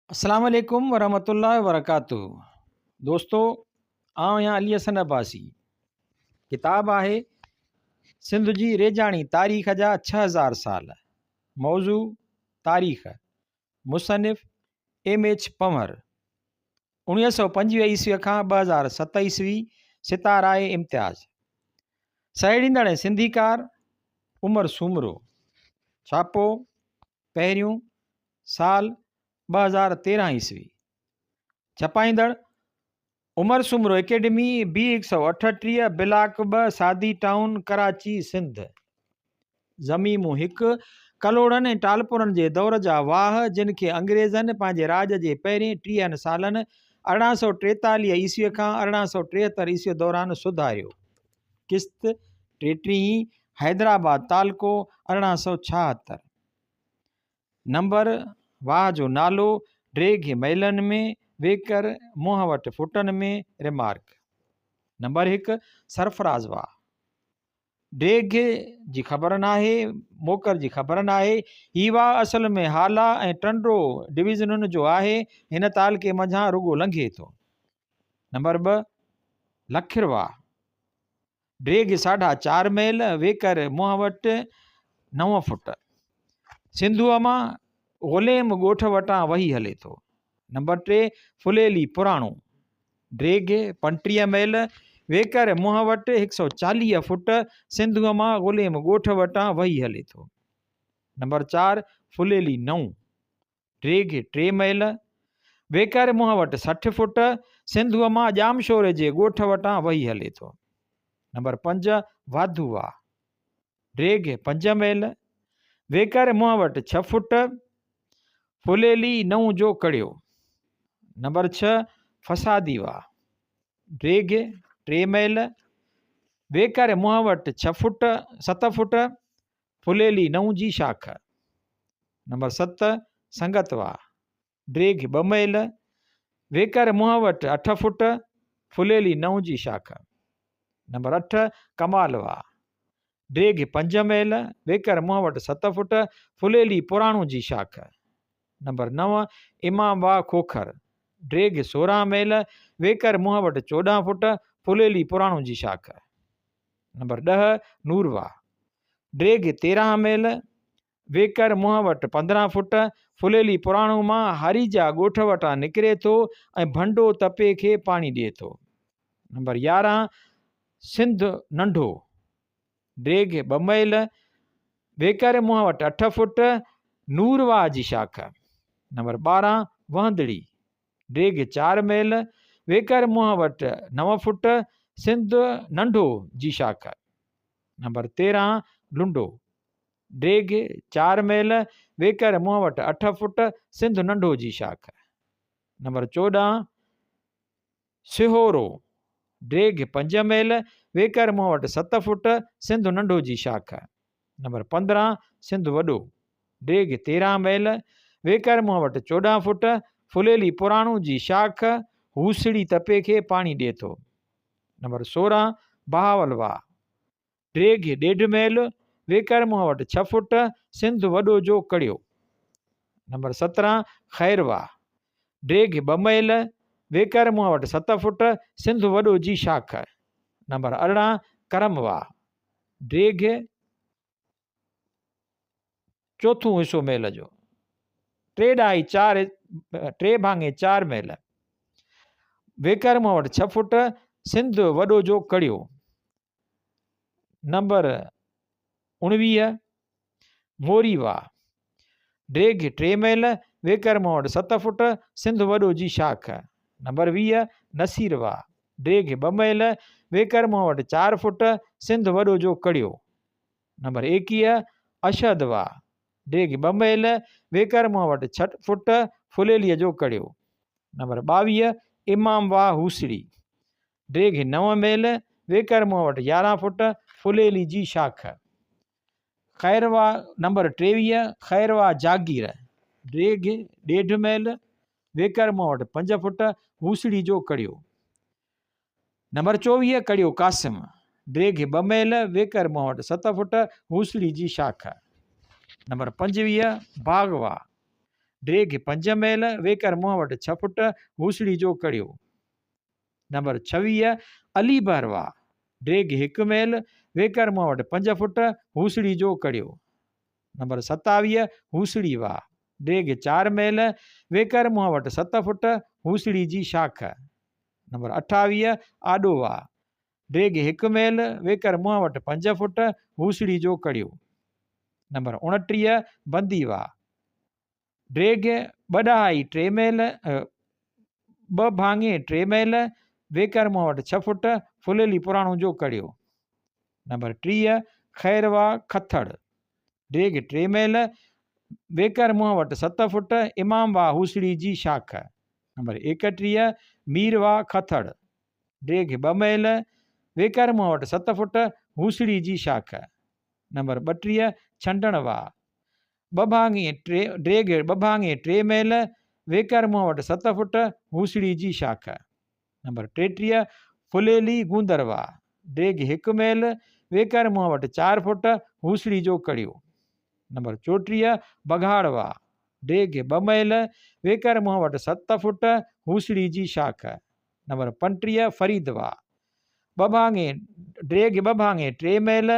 अस्सलाम वालेकुम वरहमतुल्लाहि वबरकातुहू। दोस्तों, आउं आहियां अली हसन अब्बासी। किताब आहे सिंध जी रेजाणी तारीख़ जा 6000 साल। मौज़ू तारीख़। मुसनिफ़ M.H. पंवर। 1925 ईस्वी खां 2007 ईस्वी सिताराए इम्तियाज़। सहेड़ींदड़ सिंधीकार उमर सूमरो। छापो पहिरियों साल 2013 ईस्वी। छपाईंदड़ उमर सूमरो एकेडमी B138 ब्लाक 2 सादी टाउन कराची सिंध। ज़मीमूं 1 कलोड़नि ऐं टालपुरनि जे दौर जा वाह जिन खे अंग्रेज़नि पंहिंजे राज जे पहिरें 30 सालनि 1843 ईस्वीअ खां 1873 ईस्वी दौरान सुधारियो। किस्त 33 हैदराबाद तालको 1876। नंबर वाह जो नालो ड्रेघ महिलनि में वेकर मुंहं वटि फुटनि में रिमार्क। नंबर 1 सरफराज़ वाह। ड्रेघ जी ख़बर नाहे, मोकर जी ख़बर नाहे। ही वाह असल में हाला ऐं टंडो डिवीज़नुनि जो आहे। हिन तालके मंझां रुगो लंघे थो। नंबर 2 लखिर वाह। ड्रेघ 4.5 मैल, वेकर मुंहं वटि 9 फुट। सिंधूअ मां ग़ुलेम ॻोठ वटां वही हले थो। नंबर 3 फुलेली पुराणो। ड्रेघ 35 मैल, वेकर मुंहं वटि 140 फुट। सिंधूअ मां ग़ुलेम ॻोठ वटां वही हले थो। नंबर 4 फुलेली नऊं। ड्रेघ 3 मैल, वेकर मुंहं वटि 60 फुट। सिंधूअ मां जामशोरे जे ॻोठ वटां वही हले थो। नंबर 5 वाधू वाह। ड्रेघ 5 मैल, वेकर मुंहं वटि 6 फुट। फुलेली नऊं जो कड़ियो। नंबर 6 फसादी वाह। ड्रेघ 3 मैल, वेकर मुंहं वटि 7 फुट। फुलेली नऊं जी शाख। नंबर 7 संगत वाह। ड्रेघ 2 मैल, वेकर मुंहं वटि 8 फुट। फुलेली नऊं जी शाख। नंबर 8 कमाल वाह। ड्रेघ 5 मैल, वेकर मुंहं वटि 7 फुट। फुलेली पुराणो जी शाख। नंबर 9 इमाम वाह खोखर। ड्रेघ 16 मैल, वेकर मुंहं वटि 14 फुट। फुलेली पुराणो जी शाख। नंबर 10 नूर वाह। ड्रेघ 13 मैल, वेकर मुंहं वटि 15 फुट। फुलेली पुराणो मां हारीजा ॻोठ वटां निकिरे थो ऐं भंडो तपे खे पाणी ॾिए थो। नंबर 11 सिंध नंढो। ड्रेघ 2 मैल, वेकर मुंहं वटि 8 फुट। नूर वाह जी शाख। नंबर 12 वहंदड़ी। ड्रेघ 4 मैल, वेकर मुंहं वटि 9 फुट। सिंध नंढो जी शाख। नंबर 13 लुंडो। ड्रेघ 4 मैल, वेकर मुंहं वटि 8 फुट। सिंध नंढो जी शाख। नंबर 14 सिहोरो। ड्रेघ 5 मैल, वेकर मुंहं वटि 7 फुट। सिंध नंढो जी शाख। नंबर 15 सिंध वॾो। ड्रेघ 13 मैल, वेकर मुंहं वटि 14 फुट। फुलेली पुराणो जी शाख। हूसड़ी तपे खे पाणी ॾिए थो। नंबर 16 बहावल वाह। ड्रेघ 1.5 मैल, वेकर मुंहं वटि 6 फुट। सिंध वॾो जो कड़ियो। नंबर 17 ख़ैर वाह। ड्रेघ 2 मैल, वेकर मुंहं वटि 7 फुट। सिंध वॾो जी शाख। नंबर 18 करम वाह। ड्रेघ 4 हिसो मैल जो। 3/4 मैल, वेकर मुंहं वटि 6 फुट। सिंध वॾो जो कड़ियो। नंबर 19 मोरी वाह। ड्रेघ 3 मैल, वेकर मुंहं वटि 7 फुट। सिंध वॾो जी शाख। नंबर 20 नसीर वाह। ड्रेघ 2 मैल, वेकर मुंहं वटि 4 फुट। सिंध वॾो जो कड़ियो। नंबर 21 अशद वाह। ड्रेघ 2 मैल, वेकर मुंहं वटि 6 फुट। फुलेलीअ जो कड़ियो। नंबर 22 इमाम वाह हूसड़ी। ड्रेघ 9 मैल, वेकर मुंहं वटि 11 फुट। फुलेली जी शाख। खैरवा नंबर 23 खैरवा जागीर। ड्रेघ 1.5 मैल, वेकर मुंहं वटि 5 फुट। हूसड़ी जो कड़ियो। नंबर 24 कड़ियो कासिम। ड्रेघ 2 मैल, वेकर मुंहं वटि 7 फुट। हूसड़ी जी शाख। नंबर 25 बागवा। ड्रेग 5 मैल, वेकर मुंहं वटि 6 फुट, हूसड़ी जो कड़ियो। नंबर 26 अलीबर वाह, ड्रेग 1 मैल, वेकर मुंहं वटि 5 फुट, हूसड़ी जो कड़ियो। नंबर 27 हूसड़ी वाह, ड्रेग 4 मैल, वेकर मुंहं वटि 7 फुट, हूसड़ी जी शाख। नंबर 28 आॾो वाह, ड्रेग 1 मैल, वेकर मुंहं वटि 5 फुट, हूसड़ी जो कड़ियो। नंबर 29 बंदी वाह, ड्रेग 2 ॾहाई 3 मैल, 2 भाङे 3 मैल, वेकर मुंहं वटि 6 फुट, फुलेली पुराणो जो कड़ियो। नंबर 30 खैरवा खथड़, ड्रेग 3 मैल, वेकर मुंहं वटि 7 फुट, इमाम वाह हूसड़ी जी शाख। नंबर 31 मीरवा खथड़, ड्रेग 2 मैल, वेकर मुंहं वटि 7 फुट, हूसड़ी जी शाख। नंबर 32 छंडण वाह, 2 भाङे 3, ड्रेग 2 भाङे 3 मैल, वेकर मुंहं वटि 7 फुट, हूसड़ी जी शाख। नंबर 33 फुलेली गूंदर वाह, ड्रेग 1 मैल, वेकर मुंहं वटि 4 फुट, हूसड़ी जो कड़ियो। नंबर 34 बघाड़ वाह, ड्रेग 2 मैल, वेकर मुंहं वटि 7 फुट, हूसड़ी जी शाख। नंबर 35 फरीद वाह, 2 भाङे ड्रेग 2 भाङे 3 मैल,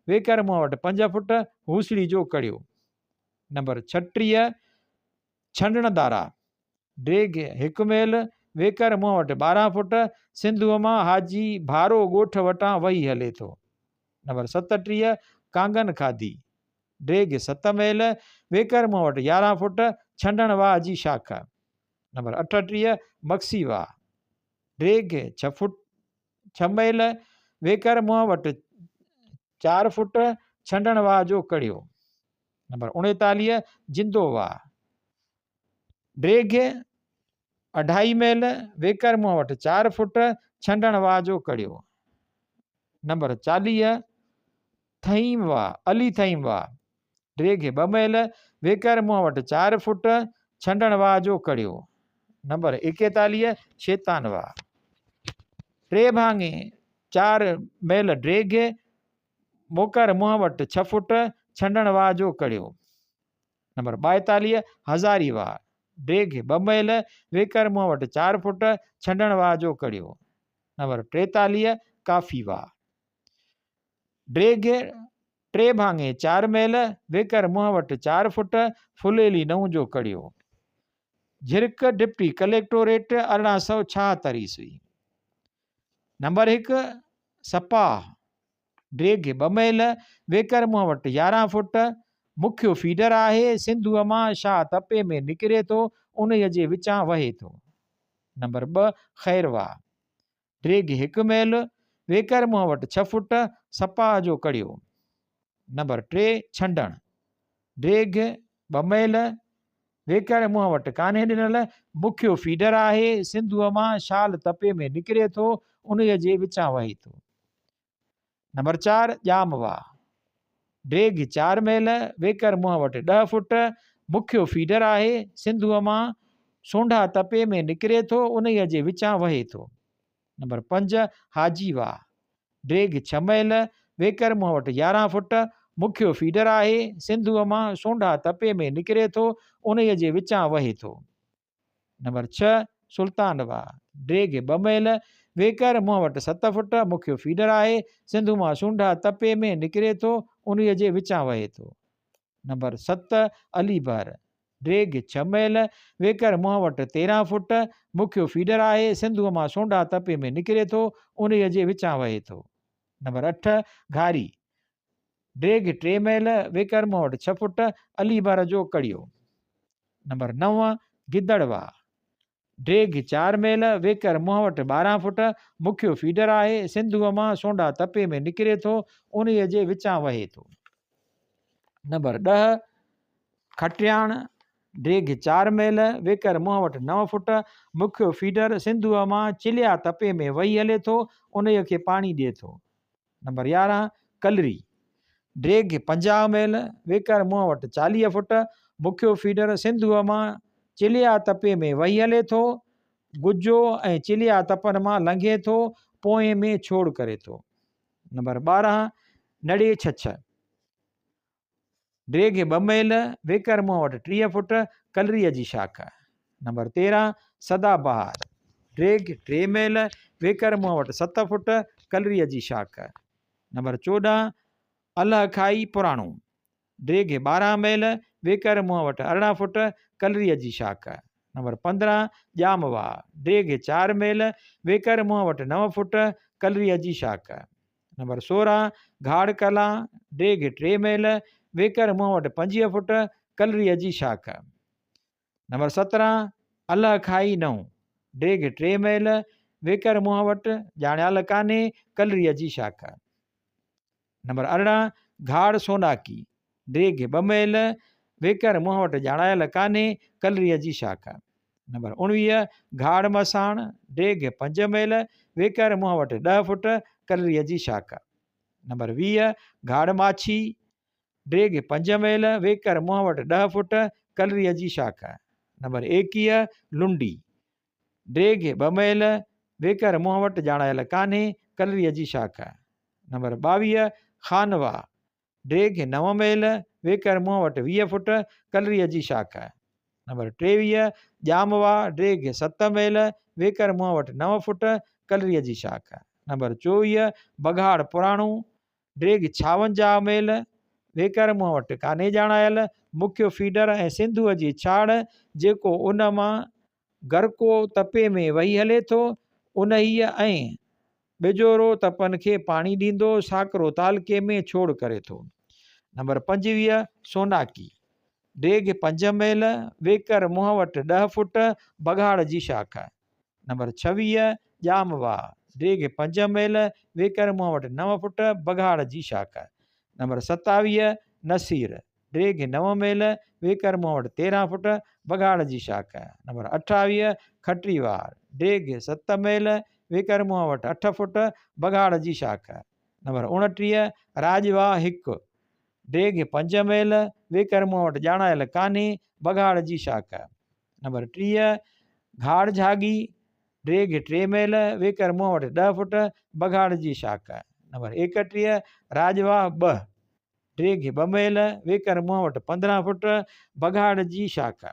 वेकर मुंहं वटि 5 फुट, हूसड़ी जो कड़ियो। नंबर 36 छंडणदारा, ड्रेग 1 मैल, वेकर मुंहं वटि 12 फुट, सिंधूअ मां हाजी भारो ॻोठ वटां वही हले थो। नंबर 37 कांगन खादी, ड्रेग 7 मैल, वेकर मुंहं वटि 11 फुट, छंडण वाह जी शाख। नंबर 38 मक्सी वाह, ड्रेग 6 मैल, वेकर मुंहं वटि 4 फुट, छंडण वाह जो कड़ियो। नंबर 39 जिंदो वाह, ड्रेग 2.5 मैल, वेकर मुंहं वटि 4 फुट, छंडण वाह जो कड़ियो। नंबर 40 थईम वाह, अली थईम वाह, ड्रेग 2 मैल, वेकर मुंहं वटि 4 फुट, छंडण वाह जो कड़ियो। नंबर 41 शैतान वाह, 3 भाङे 4 मैल, ड्रेग, मोकर मुंहं वटि 6 फुट, छंडण वाह जो कड़ियो। नंबर 42 हज़ारी वाह, ड्रेग 2 मैल, वेकर मुंहं वटि 4 फुट, छंडण वाह जो कड़ियो। नंबर 43 काफ़ी वाह, ड्रेग 3 भाङे 4 मैल, वेकर मुंहं वटि 4 फुट, फुलेली 9 जो कड़ियो। झिरक डिप्टी कलेक्टोरेट 1876 ईस्वी। नंबर 1 सपाह, ड्रेग 2 मैल, वेकर मुंहं वटि 11 फुट, मुख्य फीडर आहे, सिंधूअ मां शाह तपे में निकिरे थो, उन जे विचां वहे थो। नंबर 2 खैरवा, ड्रेग 1 मैल, वेकर मुंहं वटि 6 फुट, सपाह जो कड़ियो। नंबर 3 छंडण, ड्रेग 2 मैल, वेकर मुंहं वटि कान्हे ॾिनल, मुख्य फीडर आहे, सिंधूअ मां शाल तपे में निकिरे थो, उन जे विचां वहे थो। नंबर 4 ॼाम वाह, ड्रेग 4 मैल, वेकर मुंहं वटि 10 फुट, मुख्य फीडर आहे, सिंधूअ मां सोंढा तपे में निकिरे थो, उन जे विचां वहे थो। नंबर 5 हाजी वाह, ड्रेग 6 मैल, वेकर मुंहं वटि 11 फुट, मुख्य फीडर आहे, सिंधूअ मां सोंढा तपे में निकिरे थो, उन जे विचां वहे थो। नंबर 6 सुल्तान वाह, ड्रेग 2 मैल, वेकर मुंहं वटि 7 फुट, मुख्य फीडर आहे, सिंधु मां सोंढा तपे में निकिरे थो, उन जे विचां वहे थो। नंबर 7 अलीबर, ड्रेग 6 मैल, वेकर मुंहं वटि 13 फुट, मुख्य फीडर आहे, सिंधूअ मां सोंढा तपे में निकिरे थो, उन जे विचां वहे थो। नंबर 8 घारी, ड्रेग 3 मैल, वेकर मुंहं वटि 6 फुट, अलीबर जो कड़ियो। नंबर 9 गिदड़वा, ड्रेग 4 मैल, वेकर मुंहं वटि 12 फुट, मुख्य फीडर आहे, सिंधूअ मां सोंढा तपे में निकिरे थो, उन जे विचां वहे थो। नंबर 10 खटियाण, ड्रेग 4 मैल, वेकर मुंहं वटि 9 फुट, मुख्य फीडर, सिंधूअ मां चिलिया तपे में वही हले थो, उन खे पाणी ॾिए थो। नंबर 11 कलरी, ड्रेग 50 मैल, वेकर मुंहं वटि 40 फुट, मुख्य फीडर, सिंधूअ मां चिलिया तपे में वही हले थो, गुजो ऐं चिलिया तपनि मां लंघे थो, पोएं में छोड़ करे थो। नंबर 12 नड़े छछ, ड्रेग 2 मैल, वेकर मुंहं वटि 30 फुट, कलरीअ जी शाख। नंबर 13 सदाबहार, ड्रेग 3 मेल, वेकर मुंहं वटि 7 फुट, कलरीअ जी शाख। नंबर 14 अल खाई पुराणो, ड्रेग 12 मेल, वेकर मुंहं वटि 18 फुट, कलरीअ जी शाख। नंबर 15 ॼामवा, ड्रेग 4 मेल, वेकर मुंहं वटि 9 फुट, कलरीअ जी शाख। नंबर 16 घाड़ कला, ड्रेग 3 मेल, वेकर मुंहं वटि 25 फुट, कलरीअ जी शाख। नंबर 17 अल खाई 9, ड्रेग 3 मेल, वेकर मुंहं वटि ॼाणायल कान्हे, कलरीअ जी शाख। नंबर 18 घाड़ सोनाकी, ड्रेग 2 मेल, वेकर मुंहं वटि ॼाणायल कान्हे, कलरीअ जी शाख। नंबर 19 घाड़ मसाण, ड्रेग 5 मेल, वेकर मुंहं वटि 10 फुट, कलरीअ जी शाख। नंबर 20 घाड़ माछी, ड्रेग 5 मेल, वेकर मुंहं वटि 10 फुट, कलरीअ जी शाख। नंबर 21 लुंडी, ड्रेग 2 मेल, वेकर मुंहं वटि ॼाणायल कान्हे, कलरीअ जी शाख। नंबर 22 खानवा, ड्रेग 9 मेल, वेकर मुंहं वटि 20 फुट, कलरीअ जी शाख। नंबर 23 ॼामवा, ड्रेग 7 मेल, वेकर मुंहं वटि 9 फुट, कलरीअ जी शाख। नंबर 24 बघाड़ पुराणो, ड्रेग 56 मेल, वेकर मुंहं वटि कान्हे ॼाणायल, मुख्य फीडर ऐं सिंधूअ जी छाड़, जेको उन मां गरको तपे में वही हले थो, उन ई ऐं बेजोरो तपनि खे पाणी ॾींदो, साकरो तालके में छोड़ करे थो। नंबर 25 सोनाकी, ड्रेग 5 मेल, वेकर मुंहं वटि 10 फुट, बघाड़ जी शाख। नंबर 26 ॼामवा, ड्रेग 5 मेल, वेकर मुंहं वटि 9 फुट, बघाड़ जी शाख। नंबर 27 नसीर, ड्रेग 9 मेल, वेकर मुंहं वटि 13 फुट, बघाड़ जी शाख। नंबर 28 खटरीवार, ड्रेग 7 मेल, वेकर मुंहं वटि 8 फुट, बघाड़ जी शाख। नंबर 29 राजवा 1, ड्रेग 5 मेल, वेकर मुंहं वटि ॼाणायल कान्हे, बघाड़ जी शाख। नंबर 30 घाड़ झागी, ड्रेग 3 मेल, वेकर मुंहं वटि 10 फुट, बघाड़ जी शाख। नंबर 31 राजवा 2, ड्रेग 2 मेल, वेकर मुंहं वटि 15 फुट, बघाड़ जी शाख।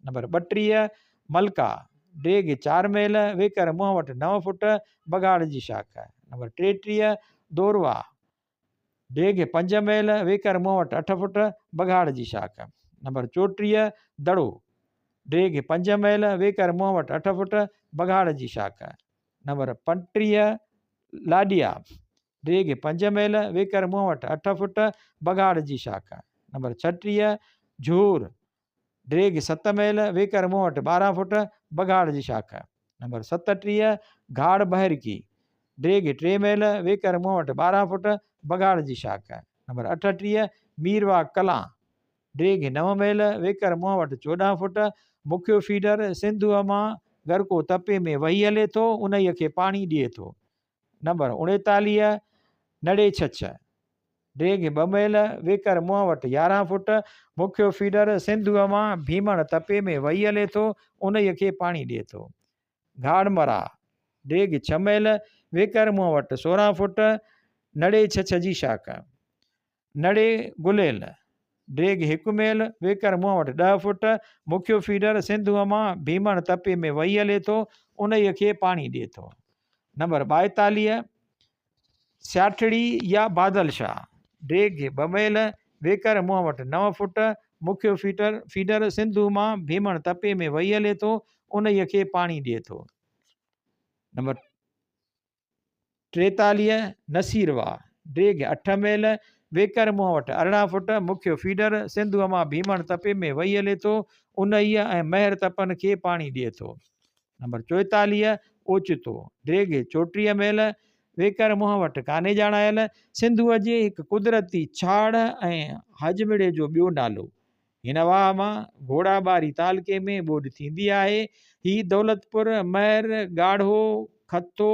नंबर 32 मलका, ड्रेग 4 मेल, वेकर मुंहं वटि 9 फुट, बघाड़ जी शाख। नंबर 33 दोरवा, ड्रेग 5 मेल, वेकर मुंहं वटि 8 फुट, बघाड़ जी शाख। नंबर 34 दड़ो, ड्रेग 5 मेल, वेकर मुंहं वटि 8 फुट, बघाड़ जी शाख। नंबर 35 लाडिया, ड्रेग 5 मेल, वेकर मुंहं वटि 8 फुट, बघाड़ जी शाख। नंबर 36 झूर, ड्रेग 7 मेल, वेकर मुंहं वटि 12 फुट, बघाड़ जी शाख। नंबर 37 घाड़ बहरकी, ड्रेग 3 मेल, वेकर मुंहं वटि 12 फुट, बघाड़ जी शाख। नंबर 38 मीरवा कलां, ड्रेग 9 मेल, वेकर मुंहं वटि 14 फुट, मुख्य फीडर सिंधूअ मां गरको तपे में वही हले थो, उन खे पाणी ॾिए थो। नंबर 39 नड़े छछ, ड्रेग 2 मेल, वेकर मुंहं वटि 11 फुट, मुख्य फीडर सिंधूअ मां भीमण तपे में वही हले थो, उन खे पाणी ॾिए थो। घाड़ मरा, ड्रेग 6 मेल, वेकर मुंहं वटि 16 फुट, नड़े छछ जी शाख। नड़े गुलेल, ड्रेग 1 मेल, वेकर मुंहं वटि 10 फुट, मुख्य फीडर सिंधूअ मां भीमण तपे में वही हले थो, उन खे पाणी ॾिए थो। नंबर 42 सियाठड़ी या बादलशाह, ड्रेग 2 मेल, वेकर मुंहं वटि 9 फुट, मुख्य फीडर सिंधू मां भीमण तपे में वही हले थो, उन खे पाणी ॾिए थो। नंबर 43 नसीरवा, ड्रेग 8 मेल, वेकर मुंहं वटि 18 फुट, मुख्य फीडर सिंधूअ मां भीमण तपे में वही हले थो, उन ऐं महर तपनि खे पाणी ॾिए थो। नंबर 44 ओचितो, ड्रेग 34 मेल, वेकर मुंहं वटि कान्हे ॼाणायल, सिंधूअ जे हिकु कुदरती छाड़ ऐं हजमिड़े जो ॿियो नालो। हिन वाह मां घोड़ाबारी तालके में ॿोॾि थींदी आहे। ही दौलतपुर, महर, ॻाढ़ो, खतो,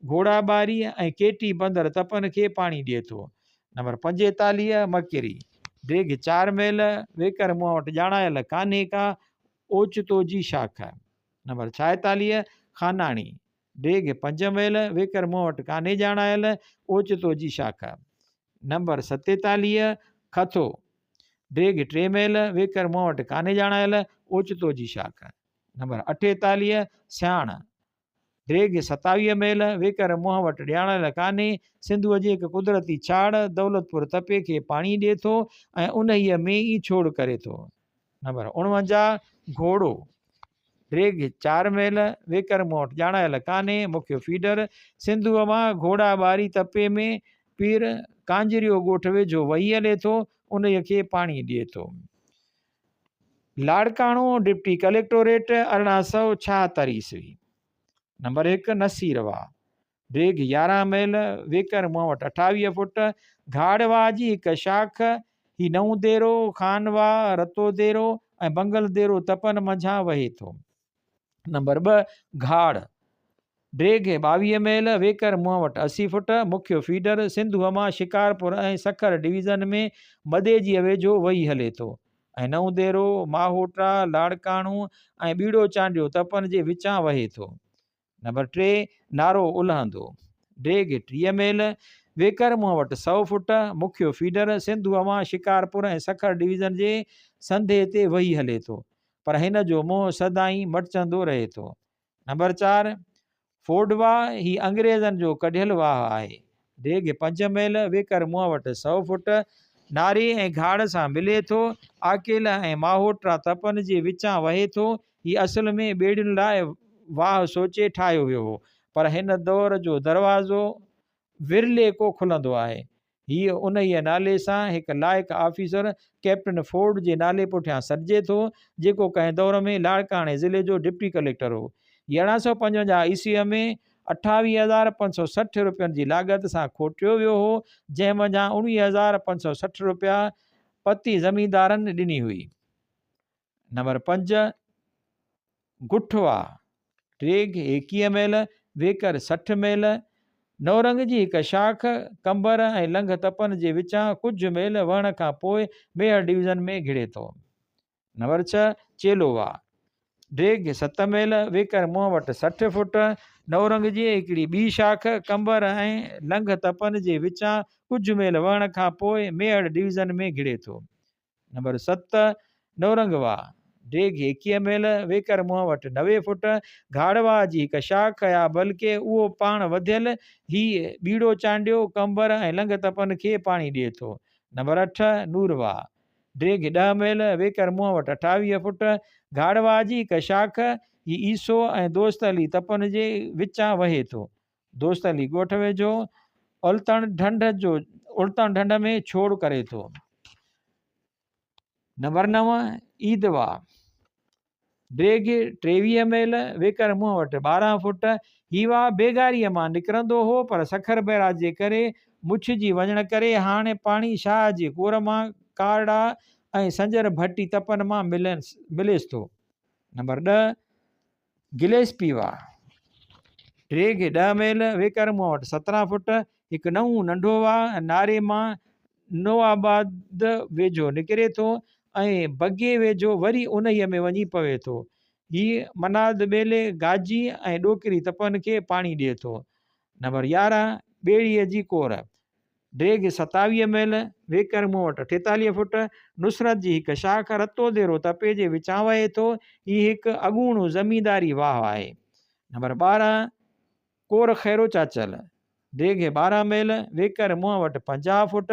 घोड़ाबारी ऐं केटी बंदर तपनि खे पाणी ॾिए थो। नंबर 45 मकेरी, ड्रेग 4 मेल, वेकर मुंहं वटि ॼाणायल कान्हे का, ओचितो जी शाख। नंबर 46 खानाणी, ड्रेग 5 मेल, वेकर मुंहं वटि कान्हे ॼाणायल, ओचितो जी शाख। नंबर 47 खथो, ड्रेग 3 मेल वेकर मूं वटि कान्हे ॼाणायल ओचितो जी शाख। नंबर 48 सियाण ड्रेग 27 मेल वेकर मुंहं वटि ॼाणायल कान्हे सिंधुअ जी हिकु कुदरती छाड़ दौलतपुर तपे खे पाणी ॾिए थो ऐं उन्हीअ में ई छोड़ करे थो। नंबर 49 घोड़ो ड्रेग 4 मेल वेकर मूं वटि ॼाणायल कान्हे मुख्य फीडर सिंधुअ मां घोड़ा ॿारी तपे में पीर कांजरियो ॻोठ वेझो वही हले थो उन्हीअ खे पाणी ॾिए थो। लाड़काणो डिप्टी कलेक्टोरेट 1876 ईस्वी। नंबर 1 नसीरवा ड्रेग 11 मेल वेकर मूं वटि 28 फुट घाड़वा जी हिकु शाख ही नऊंदेरो खानवा रतोदेरो ऐं बंगलदेरो तपन मंझां वहे थो। नंबर 2 घाड़ ड्रेग 22 मेल वेकर मुंहं वटि 80 फुट मुख्य फीडर सिंधुअ मां शिकारपुर ऐं सखर डिवीज़न में मदेजीअ वेझो वही हले थो ऐं नऊंदेरो माहोटा लाड़काणो ऐं बीड़ो चांडियो तपन जे विचां वहे थो। नंबर 3 नारो उल्हंदो ड्रेग 30 मेल वेकर मुंहं वटि 100 फुट मुख्य फीडर सिंधुअ मां शिकारपुर ऐं सखर डिवीज़न जे संधे ते वही हले थो पर हिन जो मुंहुं सदाईं मटचंदो रहे थो। नंबर 4 फोडवा ही अंग्रेज़नि जो कढियल वाह आहे ड्रेग 5 मेल वेकर मुंहं वटि 100 फुट नारे ऐं घाड़ सां मिले थो आकेल ऐं माहोटा तपन जे विचां वहे थो। ही असल में ॿेड़ियुनि लाइ वाह सोचे ठाहियो वियो हो पर हिन दौर जो दरवाज़ो विरले को खुलंदो आहे। हीअ उन्हीअ नाले सां हिकु लाइक़ु ऑफिसर कैप्टन फोर्ड जे नाले पुठियां सॾिजे थो जेको कंहिं दौर में लाड़काणे ज़िले जो डिप्टी कलेक्टर हो। 1155 ईस्वीअ में 28,560 रुपयनि जी लाॻत सां खोटियो वियो हो जंहिं मंझां 19,560 रुपया पती ज़मींदारनि ॾिनी हुई। नंबर 5 गुठवा ड्रेग 21 मेल वेकर 60 मेल नौरंग जी हिकु शाख कंबर ऐं लंघ तपन जे विचां कुझु मेल वहण खां पोइ मेहर डिवीज़न में घिड़े थो। नंबर 6 चेलोवा ड्रेग 7 मेल वेकर मुंहं वटि 60 फुट नौरंग जी हिकिड़ी ॿी शाख कंबर ऐं लंघ तपन जे विचां कुझु मेल वहण खां पोइ मेहर डिवीज़न में घिड़े थो। नंबर 7 नौरंगवा ड्रेग 21 मेल वेकर मुंहं वटि 90 फुट घाड़वा जी हिकु शाख या बल्कि उहो पाण वधियल ही बीड़ो चांडियो कंबर ऐं लंघ तपन खे पाणी ॾिए थो। नंबर 8 नूरवा ड्रेग 10 मेल वेकर मुंहं वटि 28 फुट घाड़वा जी हिकु शाख ही ईसो ऐं दोस्त अली तपन जे विचां वहे थो। दोस्त अली ॻोठ वेझो उल्तण ढंढ में छोड़ करे थो। नंबर 9 ईदवा ड्रेग 23 मेल वेकर मुंहं वटि 12 फुट हीवा बेगारीअ मां निकिरंदो हो पर सखर बैराज जे करे मुछिजी वञण करे हाणे पाणी शाह जे कोर मां कारड़ा ऐं संजर भट्टी तपन मां मिलेसि थो। नंबर 10 गिलेस्पीवा ड्रेग 10 मेल वेकर मुंहं वटि 17 फुट हिकु नऊं नंढो वाह नारे मां नोआबाद वेझो निकिरे थो ऐं बगे वेझो वरी उन्हीअ में वञी पवे थो। हीअ मनाद ॿेले गाजी ऐं ॾोकिरी तपन खे पाणी ॾिए थो। नंबर 11 ॿेड़ीअ जी कोर ड्रेग 27 मेल वेकर मुंहं वटि 48 फुट नुसरत जी हिकु शाख रतोदेरो तपे जे विचां वहे थो। हीअ हिकु अगूणो ज़मींदारी वाह आहे। नंबर 12 कोर खैरो चाचल ड्रेग 12 मेल वेकर मुंहं वटि 50 फुट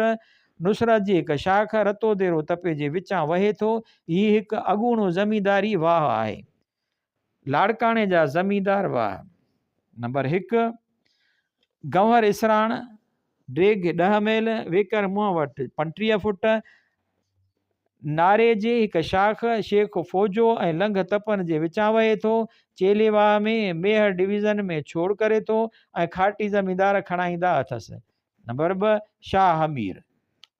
नुसरत जी हिकु शाख रतोदेरो तपे जे विचां वहे थो। हीअ हिकु अगूणो ज़मींदारी वाह आहे। लाड़काणे जा ज़मींदार वाह नंबर 1 गंवर इसराण ड्रेग 10 मेल वेकर मुंहं वटि 35 फुट नारे जे हिकु शाख शेख फौजो ऐं लंघ तपन जे विचां वहे थो। चेलेवाह में मेहर डिवीज़न में छोड़ करे थो ऐं खाटी ज़मींदार खणाईंदा अथसि। नंबर 2 शाह हमीर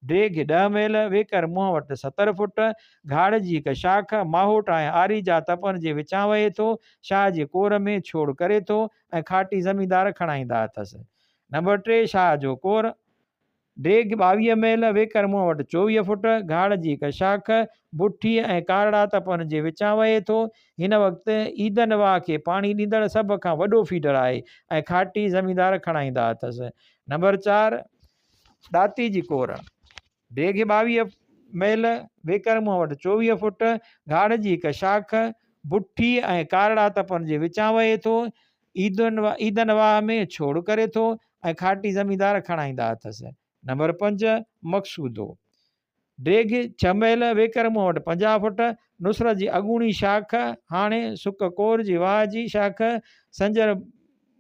ड्रेग 10 मेल वेकर मुंहं वटि 70 फुट घाड़ जी हिकु शाख माहोट ऐं आरी जा तपन जे विचां वहे थो शाह जे कोर में छोड़ करे थो ऐं खाटी ज़मींदार खणाईंदा अथसि। नंबर 3 शाह जो कोर ड्रेग 22 मेल वेकर मुंहं वटि 24 फुट घाड़ जी हिकु शाख बुठी ऐं कारड़ा तपन जे विचां वहे थो। हिन वक़्तु ईदन वाह खे पाणी ॾींदड़ सभ खां वॾो फीडर आहे ऐं खाटी ज़मींदार खणाईंदा अथसि। नंबर 4 ॾाती जी कोर ड्रेग 22 मेल वेकर मुंहं वटि 24 फुट, घाड़ जी हिकु शाख बुठी ऐं कारड़ा तपनि जे विचां वहे थो, ईदन वाह में छोड़ करे थो ऐं खाटी ज़मींदार खणाईंदा अथसि। नंबर 5 मक़सूदो, डेघ 6 मेल वेकर मुंहं वटि 50 फुट, नुसरत जी अगूणी शाख हाणे सुक कोर जी वाह जी शाख संजर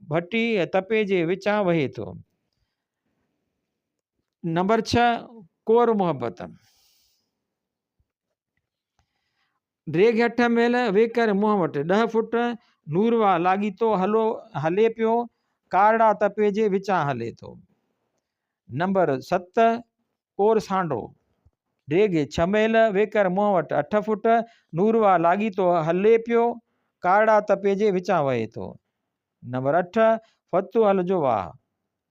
भट्टी ऐं तपे जे विचां वहे थो। नंबर 6 कोर मोहब्बत, डेघ 8 मेल वेकर मुंहं वटि 10 फुट, नूरवा लाॻीतो हले पियो, कारड़ा तपे जे विचां हले थो। नंबर 7 कोर सांडो, डेघ 6 मेल वेकर मुंहं वटि 8 फुट, नूरवा लाॻीतो हले पियो, कारड़ा तपे जे विचां वहे थो। नंबर 8 फतू हल जो वाह,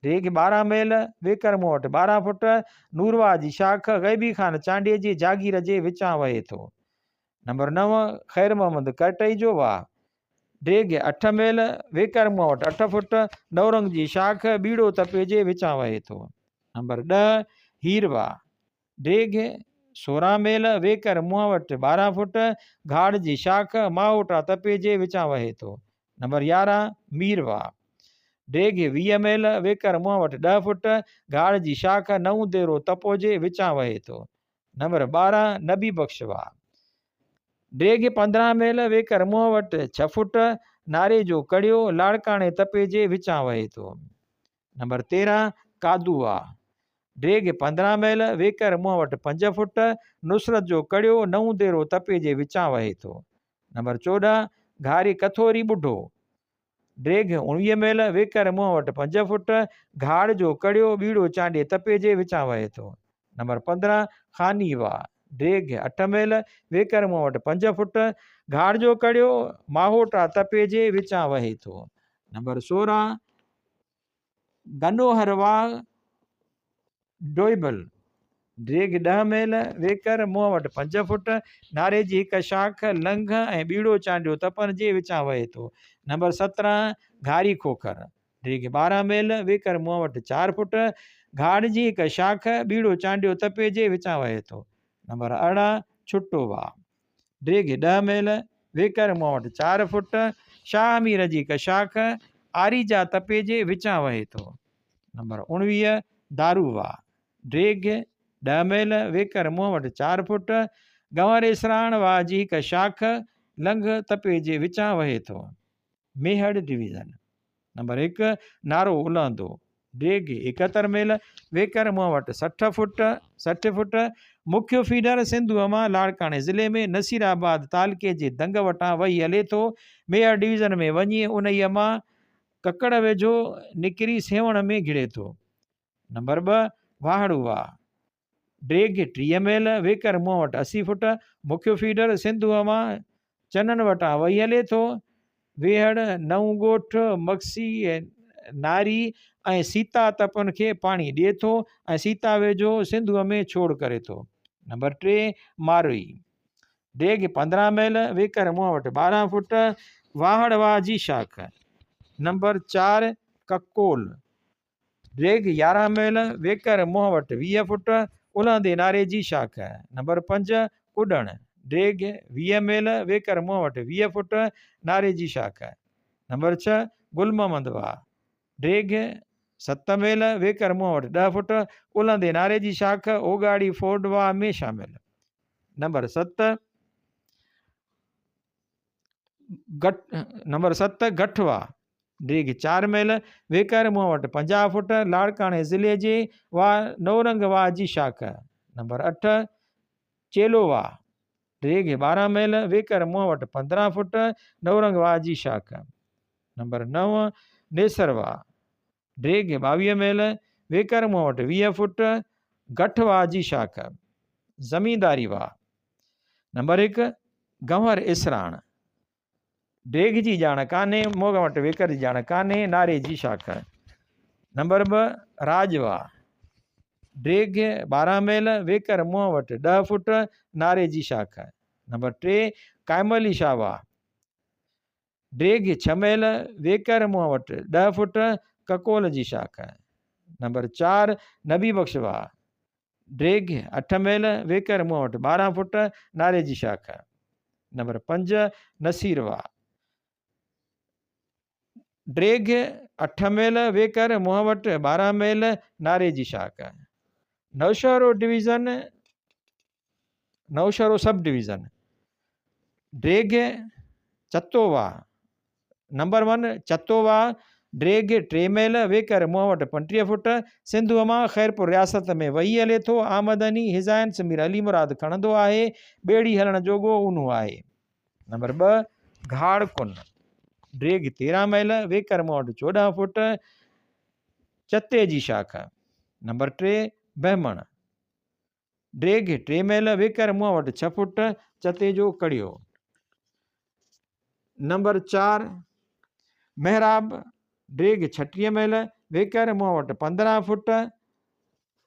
डेघ 12 मेल वेकर मुंहं वटि 12 फुट, नूरवा जी शाख गैबी खान चांडीअ जी जागीर जे विचां वहे थो। नंबर 9 ख़ैर मोहम्मद करटई जो वाह, डेघ 8 मेल वेकर मुंहं वटि 8 फुट, नवरंग जी शाख बीड़ो तपे जे विचां वहे थो। नंबर 10 हीरवा, डेघ 16 मेल वेकर मुंहं वटि 12 फुट, घाड़ जी शाख माओटा तपे जे विचां वहे थो। नंबर 11 मीरवा, डेघ 20 मेल वेकर मुंहं वटि 10 फुट, घाड़ जी शाख नऊ देरो तपो जे विचां वहे थो। नंबर 12 नबी बख्शवा, डेघ 15 मेल वेकर मुंहं वटि 6 फुट, नारे जो कड़ियो लाड़काणे तपे जे विचां वहे थो। नंबर 13 कादुआ, डेघ 15 मेल वेकर मुंहं वटि 5 फुट, नुसरत जो कड़ियो 9 देरो तपे जे विचां वहे थो। नंबर 14 घारी कथोरी बुढो, डेघ 19 मेल वेकर मुंहं वटि 5 फुट, घाड़ जो कड़ियो बीड़ो चांडे तपे जे विचां वहे थो। नंबर 15 खानीवा, डेघ 8 मेल वेकर मुंहं वटि 5 फुट, घाड़ जो कड़ियो माहोटा तपे जे विचां वहे थो। नंबर 16 गनोहरवा डोइबल, डेघ 10 मेल वेकर मुंहं वटि 5 फुट, नारे जी हिकु शाख लंघ ऐं बीड़ो चांडियो तपनि जे विचां वहे थो। नंबर 17 घारी खोखर, डेघ 12 मेल वेकर मुंहं वटि 4 फुट, घाड़ जी हिकु शाख बीड़ो चांडियो तपे जे विचां वहे थो। नंबर 18 छुटोवा, डेघ 10 मेल वेकर मुंहं वटि 4 फुट, शाह मीर जी हिकु शाख आरी जा तपे जे विचां वहे थो। नंबर 19 दारूवा, डेघ 10 मेल वेकर मुंहं वटि 4 फुट, गंवर इसराण वाह जी हिकु शाख लंघ तपे जे विचां वहे थो। मेहड़ डिवीज़न। नंबर 1 नारो उलहंदो, डेघ 71 मेल वेकर मुंहं वटि 60 फुट, मुख्य फीडर सिंधुअ मां लाड़काणे ज़िले में नसीराबाद तालके जे दंग वटां वही हले थो। मेहड़ डिवीज़न में वञी उन्हीअ मां ककड़ वेझो निकिरी सेवण में घिरे थो। नंबर 2 वाहड़ुआ, डेघ 30 मेल वेकर मुंहं वटि 80 फुट, मुख्य फीडर सिंधुअ मां चननि वटां वही हले थो। वेहड़ नऊ ॻोठ मक्सी नारी ऐं सीता तपनि खे पाणी ॾिए थो ऐं सीता वेझो सिंधुअ में छोड़ करे थो। नंबर 3 मारोई, डेघ 15 मेल वेकर मुंहं वटि 12 फुट, वाहड़ वाह जी शाख। नंबर 4 ककोल, डेघ 11 मेल वेकर मुंहं वटि 20 फुट, उलहंदे नारे जी शाख। नंबर 5 कुॾण, डेघ 20 मेल वेकर मुंहं वटि 20 फुट, नारे जी शाख। नंबर 6 गुलममंदवा, डेघ 7 मेल वेकर मुंहं वटि 10 फुट, उलहंदे नारे जी शाख ओगाड़ी फोडवा में शामिल। नंबर 7 गठवा, डेघ 4 मेल वेकर मुंहं वटि 50 फुट, लाड़काणे ज़िले जे वाह नवरंग वाह जी शाख। नंबर 8 चेलोवा, डेघ 12 मेल वेकर मुंहं वटि 15 फुट, नवरंग वाह जी शाख। नंबर 9 नेसरवा, डेघ 22 मेल वेकर मुंहं वटि 20 फुट, गठ वाह जी शाख। ज़मींदारी वाह। नंबर 1 गंवर इसराण, डेघ जी ॼाण कान्हे, मोग वटि वेकर जी ॼाण कान्हे, नारे जी शाख। नंबर 2 राजवा, डेघ 12 मेल वेकर मुंहं वटि 10 फुट, नारे जी शाख। नंबर 3 कायमली शाहवा, डेघ 6 मेल वेकर मुंहं वटि 10 फुट, ककोल जी शाख। नंबर 4 नबी बख्शवा, ड्रेग 8 मेल वेकर मुंहं वटि 12 फुट नारे जी शाख। नंबर 5 नसीरवा, ड्रेग 8 मेल वेकर मुंहं वटि 12 मेल नारे जी शाख। Naushahro division, Naushahro sub division, ड्रेग चतोवा। नंबर 1 चतोवा, ड्रेग 3 मेल वेकर मुंहं वटि 35 फुट सिंधुअ मां ख़ैरपुर रियासत में वही हले थो। आमदनी हिज़ाइन समीर अली मुराद खणंदो आहे। ॿेड़ी हलण जोॻो ऊनो आहे। नंबर 2 घाड़कुन, ड्रेग 13 मेल वेकर मुंहं वटि 14 फुट चते जी शाख। नंबर 3 बहमण, ड्रेग 3 मेल वेकर मुंहं वटि 6 फुट चते जो कड़ियो। नंबर 4 महराब, ड्रेग 36 मेल वेकर मुंहं वटि 15 फुट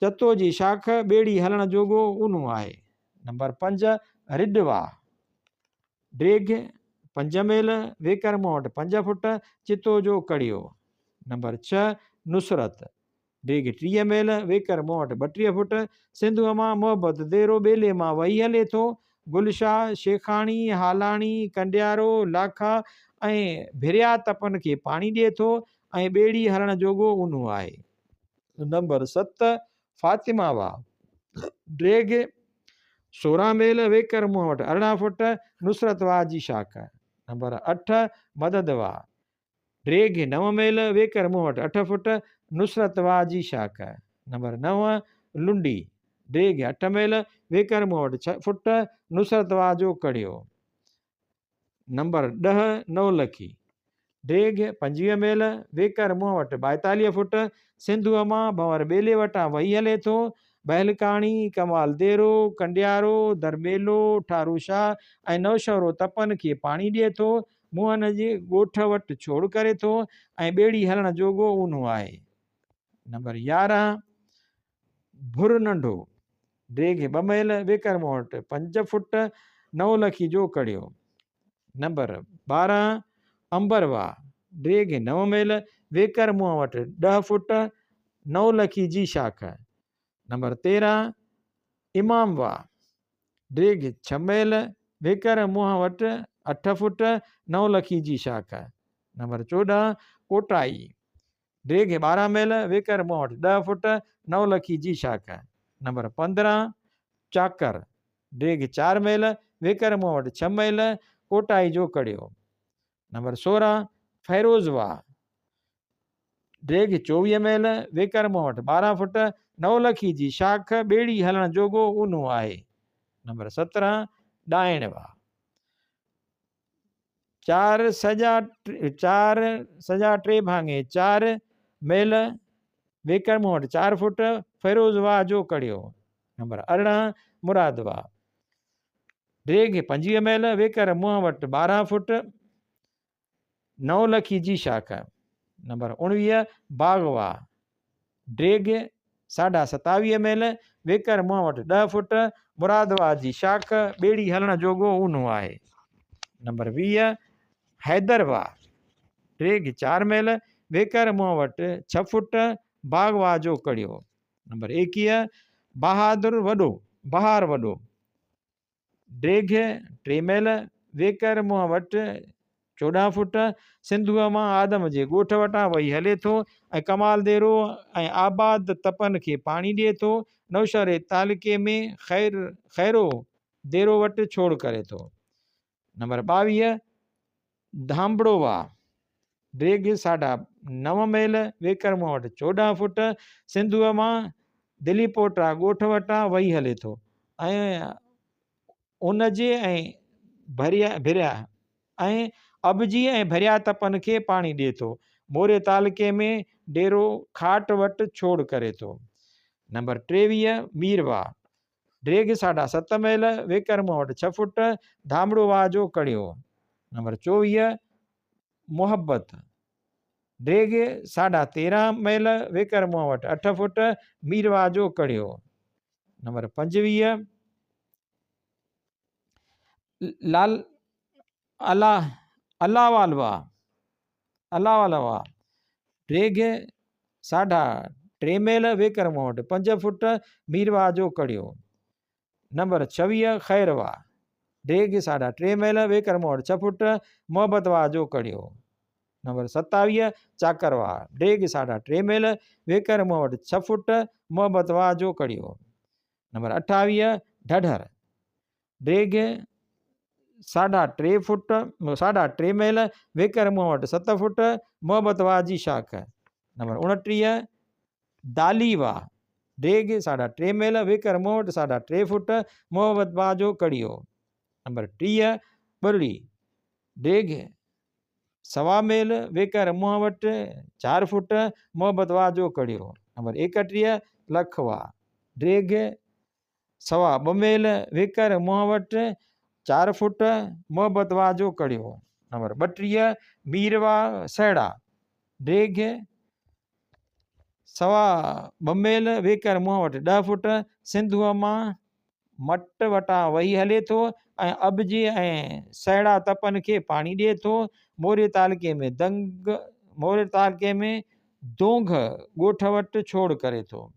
चतो जी शाख। ॿेड़ी हलण जोॻो ऊनो आहे। नंबर 5 रिडवा, ड्रेग 5 मेल वेकर मुंहं वटि 5 फुट चितो जो कड़ियो। नंबर 6 नुसरत, ड्रेग 30 मेल वेकर मुंहं वटि 32 फुट सिंधुअ मां मोहबत देरो ॿेले मां वही हले थो। गुलशाह, शेखाणी, हालाणी, कंडियारो, लाखा ऐं भिरिया तपनि खे पाणी ॾिए थो ऐं ॿेड़ी हलण जोॻो ऊनो आहे। नंबर 7 फातिमावा, ड्रेग 16 मेल वेकर मुंहं वटि 18 फुट नुसरतवा जी शाख। नंबर 8 मददवा, ड्रेग 9 मेल वेकर मुंहं वटि 8 फुट नुसरतवा जी शाख। नंबर 9 लुंडी, ड्रेग 8 मेल वेकर मुंहं वटि 6 फुट नुसरतवा जो कड़ियो। नंबर 10 नौलखी, ड्रेग 25 मेल वेकर मुंहं वटि 42 फुट सिंधुअ मां भंवर ॿेले वटां वही हले थो। बहलकाणी, कमाल देरो, कंडियारो, दरबेलो, ठारू शाह ऐं नौशहरो तपनि खे पाणी ॾिए थो। मुंहन जे ॻोठ वटि छोड़ करे थो ऐं ॿेड़ी हलण जोॻो ऊनो आहे। नंबर 11 भुर नंढो, ड्रेग 2 मेल वेकर मुंहं वटि 5 फुट नौलखी जो कड़ियो। नंबर 12 अंबरवा, ड्रेग 9 मेल वेकर मुंहं वटि 10 फुट नौलखी जी शाख। नंबर 13 इमामवा, ड्रेग 6 मेल वेकर मुंहं वटि 8 फुट नौलखी जी शाख। नंबर 14 कोटाई, ड्रेग 12 मेल वेकर मुंहं वटि 10 फुट नौलखी जी शाख। नंबर 15 चाकर, ड्रेग 4 मेल वेकर मुंहं वटि 6 मेल कोटाई जो कड़ियो। नंबर 16 फैरोज़वा, ड्रेग 24 मेल वेकर मुंहं वटि 12 फुट नौलखी जी शाख। ॿेड़ी हलण जोॻो ऊनो आहे। नंबर 17 ॾाइणवा, 4 सॼा 3 भाङे 4 मेल वेकर मुंहं वटि 4 फुट फैरोज़वा जो कड़ियो। नंबर 18 मुरादवा, ड्रेग 25 मेल वेकर मुंहं वटि 12 फुट नौलखी जी शाख। नंबर 19 बागवा, ड्रेग 27.5 मेल वेकर मुंहं वटि 10 फुट मुरादवा जी शाख। ॿेड़ी हलण जोॻो ऊनो आहे। नंबर 20 हैदरवा, ड्रेग 4 मेल वेकर मुंहं वटि 6 फुट बागवा जो कड़ियो। नंबर 21 बहादुर वॾो, बहार वॾो, ड्रेग 3 मेल वेकर मुंहं वटि 14 फुट सिंधुअ मां आदम जे ॻोठ वटां वही हले थो ऐं कमाल देरो ऐं आबाद तपनि खे पाणी ॾिए थो। नौशहरे तालुके में खैरो देरो वटि छोड़ करे थो। नंबर 22 धामड़ोवा, ड्रेग 9.5 मेल वेकर मुंहं वटि 14 फुट सिंधुअ मां दिलीपोटा ॻोठ वटां वही हले थो ऐं उन जे ऐं भिरिया ऐं अबजी ऐं भरिया तपनि खे पाणी ॾिए थो। मोरे तालुके में डेरो खाट वटि छोड़ करे थो। नंबर 23 मीरवा, ड्रेग 7.5 मेल वेकर मुंहं वटि 6 फुट धामड़ोवा जो कड़ियो। नंबर 24 मोहब्बत, ड्रेग 13.5 मेल वेकर मुंहं वटि 8 फुट मीरवा जो कड़ियो। नंबर 25 लाल अलावालवा, ड्रेग टेमेल वेकर मूं वटि 5 फुट मीरवा जो कड़ियो। नंबर 26 खैरवा डेग 3.5 मील वेकर मूं वटि 6 फुट मोहब्बतवा जो कड़ियो। नंबर 27 चाकरवा डेग 3.5 मील वेकर मूं वटि 6 फुट मोहब्बतवा जो कड़ियो। नंबर 28 ढढर डेग 3.5 मील वेकर मूं वटि 7 फुट मोहब्बतवा जी शाख। नंबर 29 दालीवा डेग 3.5 मील वेकर मूं वटि 3.5 फुट मोहब्बतवा जो कड़ियो। नंबर 30 बुरड़ी डेग 1.25 मील वेकर मूं वटि 4 फुट मोहब्बतवा जो कड़ियो। नंबर 31 लखवा डेग 2.25 मील वेकर मूं वटि 4 फुट मोहब्बतवा जो कड़ियो। नंबर 32 मीरवा सैड़ा डेग 2.25 मील वेकर मूं वटि 10 फुट सिंधूअ मां मट वटां वही हले थो ऐं अबजी ऐं सैड़ा तपनि खे पाणी ॾिए थो। मोरे तालुके में दोंघ ॻोठ वटि छोड़ करे थो।